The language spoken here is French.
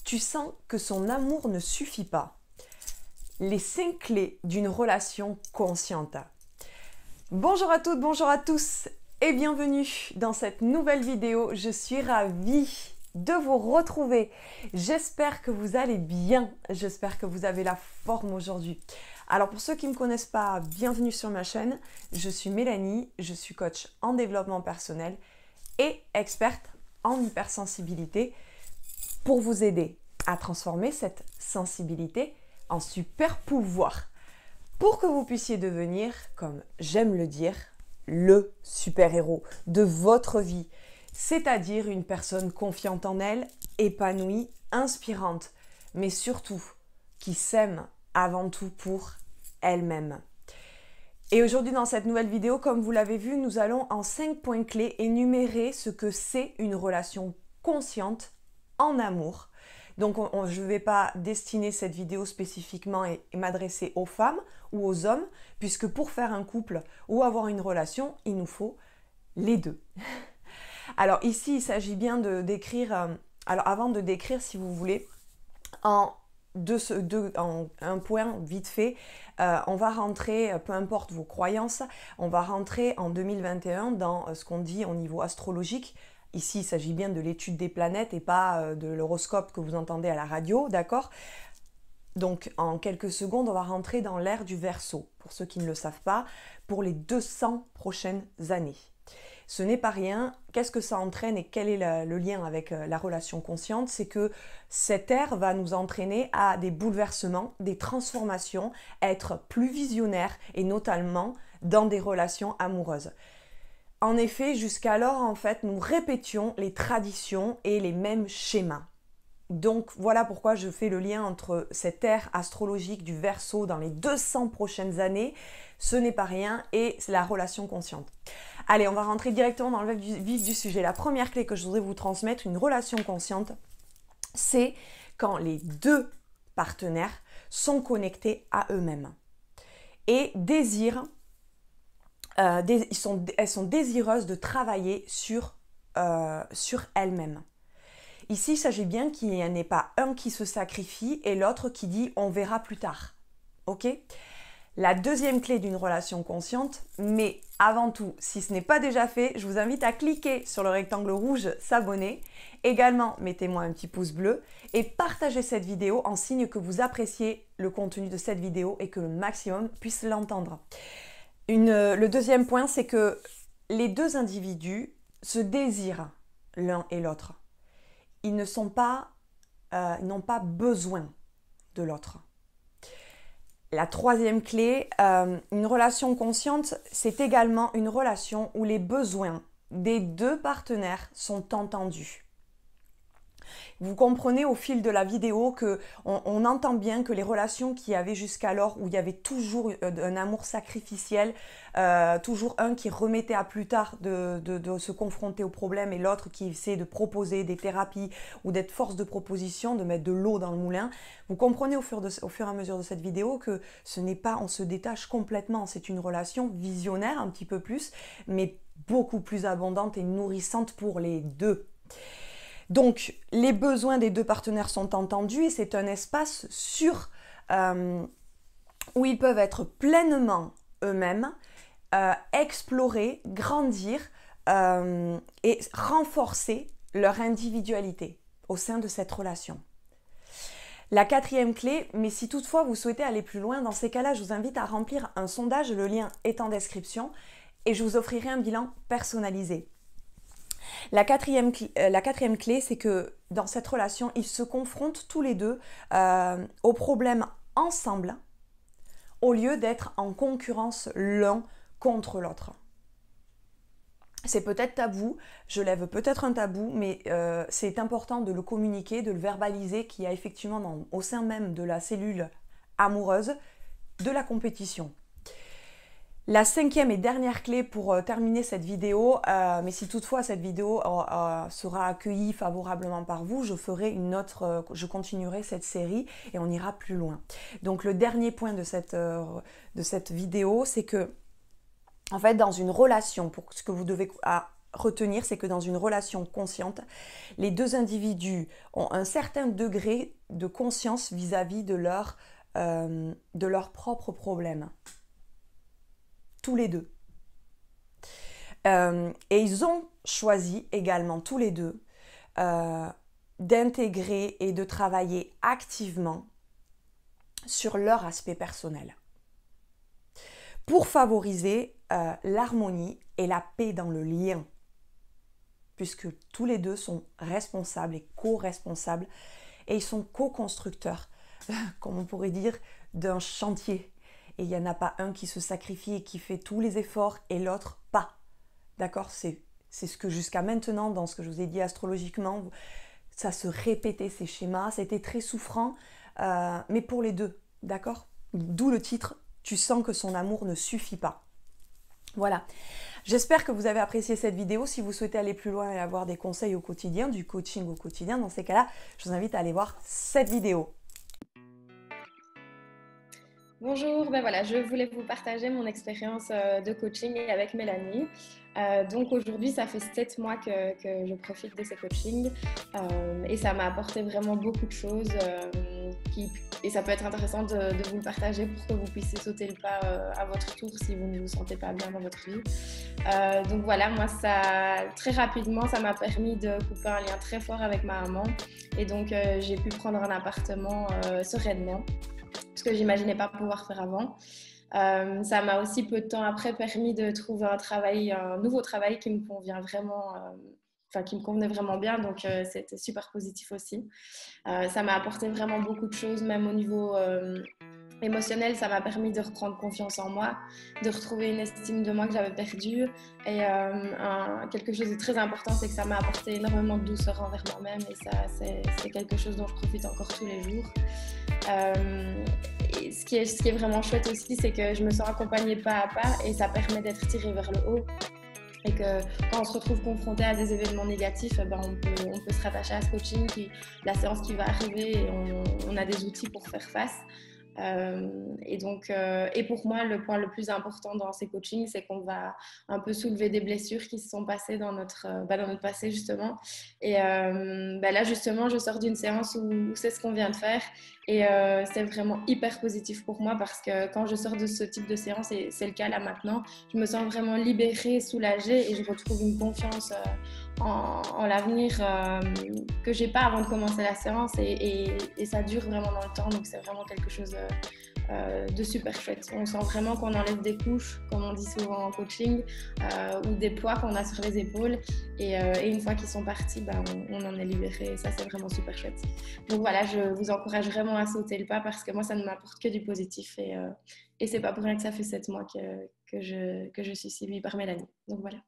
tu sens que son amour ne suffit pas. Les 5 clés d'une relation consciente. Bonjour à toutes, bonjour à tous et bienvenue dans cette nouvelle vidéo. Je suis ravie de vous retrouver. J'espère que vous allez bien, j'espère que vous avez la forme aujourd'hui. Alors pour ceux qui ne me connaissent pas, bienvenue sur ma chaîne. Je suis Mélanie, je suis coach en développement personnel et experte en hypersensibilité pour vous aider à transformer cette sensibilité en super pouvoir pour que vous puissiez devenir, comme j'aime le dire, le super-héros de votre vie, c'est-à-dire une personne confiante en elle, épanouie, inspirante, mais surtout qui s'aime avant tout pour elle-même. Et aujourd'hui dans cette nouvelle vidéo, comme vous l'avez vu, nous allons en 5 points clés énumérer ce que c'est une relation consciente en amour. Donc je ne vais pas destiner cette vidéo spécifiquement et m'adresser aux femmes ou aux hommes, puisque pour faire un couple ou avoir une relation, il nous faut les deux. Alors ici, il s'agit bien de décrire, alors avant de décrire si vous voulez, en un point vite fait, on va rentrer, peu importe vos croyances, on va rentrer en 2021 dans ce qu'on dit au niveau astrologique. Ici, il s'agit bien de l'étude des planètes et pas de l'horoscope que vous entendez à la radio, d'accord? Donc, en quelques secondes, on va rentrer dans l'ère du Verseau, pour ceux qui ne le savent pas, pour les 200 prochaines années. Ce n'est pas rien. Qu'est-ce que ça entraîne et quel est le lien avec la relation consciente? C'est que cette ère va nous entraîner à des bouleversements, des transformations, être plus visionnaires et notamment dans des relations amoureuses. En effet, jusqu'alors, en fait, nous répétions les traditions et les mêmes schémas. Donc, voilà pourquoi je fais le lien entre cette ère astrologique du Verseau dans les 200 prochaines années, ce n'est pas rien, et la relation consciente. Allez, on va rentrer directement dans le vif du sujet. La première clé que je voudrais vous transmettre, une relation consciente, c'est quand les deux partenaires sont connectés à eux-mêmes et désirent elles sont désireuses de travailler sur elles-mêmes. Ici, il s'agit bien qu'il n'y en ait pas un qui se sacrifie et l'autre qui dit « on verra plus tard ». Ok ? La deuxième clé d'une relation consciente, mais avant tout, si ce n'est pas déjà fait, je vous invite à cliquer sur le rectangle rouge « S'abonner ». Également, mettez-moi un petit pouce bleu et partagez cette vidéo en signe que vous appréciez le contenu de cette vidéo et que le maximum puisse l'entendre. Le deuxième point, c'est que les deux individus se désirent l'un et l'autre. Ils n'ont pas besoin de l'autre. La troisième clé, une relation consciente, c'est également une relation où les besoins des deux partenaires sont entendus. Vous comprenez au fil de la vidéo qu'on entend bien que les relations qu'il y avait jusqu'alors, où il y avait toujours un amour sacrificiel, toujours un qui remettait à plus tard de se confronter au problème et l'autre qui essaie de proposer des thérapies ou d'être force de proposition, de mettre de l'eau dans le moulin. Vous comprenez au fur et à mesure de cette vidéo que ce n'est pas, on se détache complètement, c'est une relation visionnaire un petit peu plus, mais beaucoup plus abondante et nourrissante pour les deux. Donc, les besoins des deux partenaires sont entendus et c'est un espace sûr où ils peuvent être pleinement eux-mêmes, explorer, grandir et renforcer leur individualité au sein de cette relation. La quatrième clé, mais si toutefois vous souhaitez aller plus loin, dans ces cas-là, je vous invite à remplir un sondage, le lien est en description et je vous offrirai un bilan personnalisé. La quatrième clé, c'est que dans cette relation, ils se confrontent tous les deux aux problèmes ensemble, au lieu d'être en concurrence l'un contre l'autre. C'est peut-être tabou, je lève peut-être un tabou, mais c'est important de le communiquer, de le verbaliser, qu'il y a effectivement au sein même de la cellule amoureuse de la compétition. La cinquième et dernière clé pour terminer cette vidéo, mais si toutefois cette vidéo sera accueillie favorablement par vous, je continuerai cette série et on ira plus loin. Donc le dernier point de cette vidéo, c'est que en fait dans une relation, pour ce que vous devez retenir, c'est que dans une relation consciente, les deux individus ont un certain degré de conscience vis-à-vis de leurs propres problèmes. Tous les deux. Et ils ont choisi également tous les deux d'intégrer et de travailler activement sur leur aspect personnel pour favoriser l'harmonie et la paix dans le lien, puisque tous les deux sont responsables et co-responsables et ils sont co-constructeurs, comme on pourrait dire, d'un chantier. Et il n'y en a pas un qui se sacrifie et qui fait tous les efforts et l'autre pas. D'accord ? C'est ce que jusqu'à maintenant, dans ce que je vous ai dit astrologiquement, ça se répétait ces schémas, c'était très souffrant, mais pour les deux, d'accord ? D'où le titre, tu sens que son amour ne suffit pas. Voilà, j'espère que vous avez apprécié cette vidéo. Si vous souhaitez aller plus loin et avoir des conseils au quotidien, du coaching au quotidien, dans ces cas-là, je vous invite à aller voir cette vidéo. Bonjour, ben voilà, je voulais vous partager mon expérience de coaching avec Mélanie. Donc aujourd'hui, ça fait 7 mois que je profite de ces coachings et ça m'a apporté vraiment beaucoup de choses et ça peut être intéressant de vous le partager pour que vous puissiez sauter le pas à votre tour si vous ne vous sentez pas bien dans votre vie. Donc voilà, moi très rapidement, ça m'a permis de couper un lien très fort avec ma maman et donc j'ai pu prendre un appartement sereinement, ce que j'imaginais pas pouvoir faire avant. Ça m'a aussi peu de temps après permis de trouver un nouveau travail qui me convient vraiment, qui me convenait vraiment bien, donc c'était super positif aussi. Ça m'a apporté vraiment beaucoup de choses, même au niveau émotionnel, ça m'a permis de reprendre confiance en moi, de retrouver une estime de moi que j'avais perdue. Et quelque chose de très important, c'est que ça m'a apporté énormément de douceur envers moi-même. Et ça, c'est quelque chose dont je profite encore tous les jours. Et ce qui est vraiment chouette aussi, c'est que je me sens accompagnée pas à pas et ça permet d'être tirée vers le haut. Et que quand on se retrouve confronté à des événements négatifs, on peut se rattacher à ce coaching, la séance qui va arriver, et on a des outils pour faire face. Et pour moi, le point le plus important dans ces coachings, c'est qu'on va un peu soulever des blessures qui se sont passées dans notre passé justement. Et là justement, je sors d'une séance où c'est ce qu'on vient de faire et c'est vraiment hyper positif pour moi parce que quand je sors de ce type de séance, et c'est le cas là maintenant, je me sens vraiment libérée, soulagée et je retrouve une confiance en l'avenir que j'ai pas avant de commencer la séance et ça dure vraiment dans le temps, donc c'est vraiment quelque chose de super chouette. On sent vraiment qu'on enlève des couches, comme on dit souvent en coaching, ou des poids qu'on a sur les épaules et une fois qu'ils sont partis, on en est libéré et ça c'est vraiment super chouette. Donc voilà, je vous encourage vraiment à sauter le pas parce que moi ça ne m'apporte que du positif et c'est pas pour rien que ça fait 7 mois que je suis suivie par Mélanie. Donc voilà.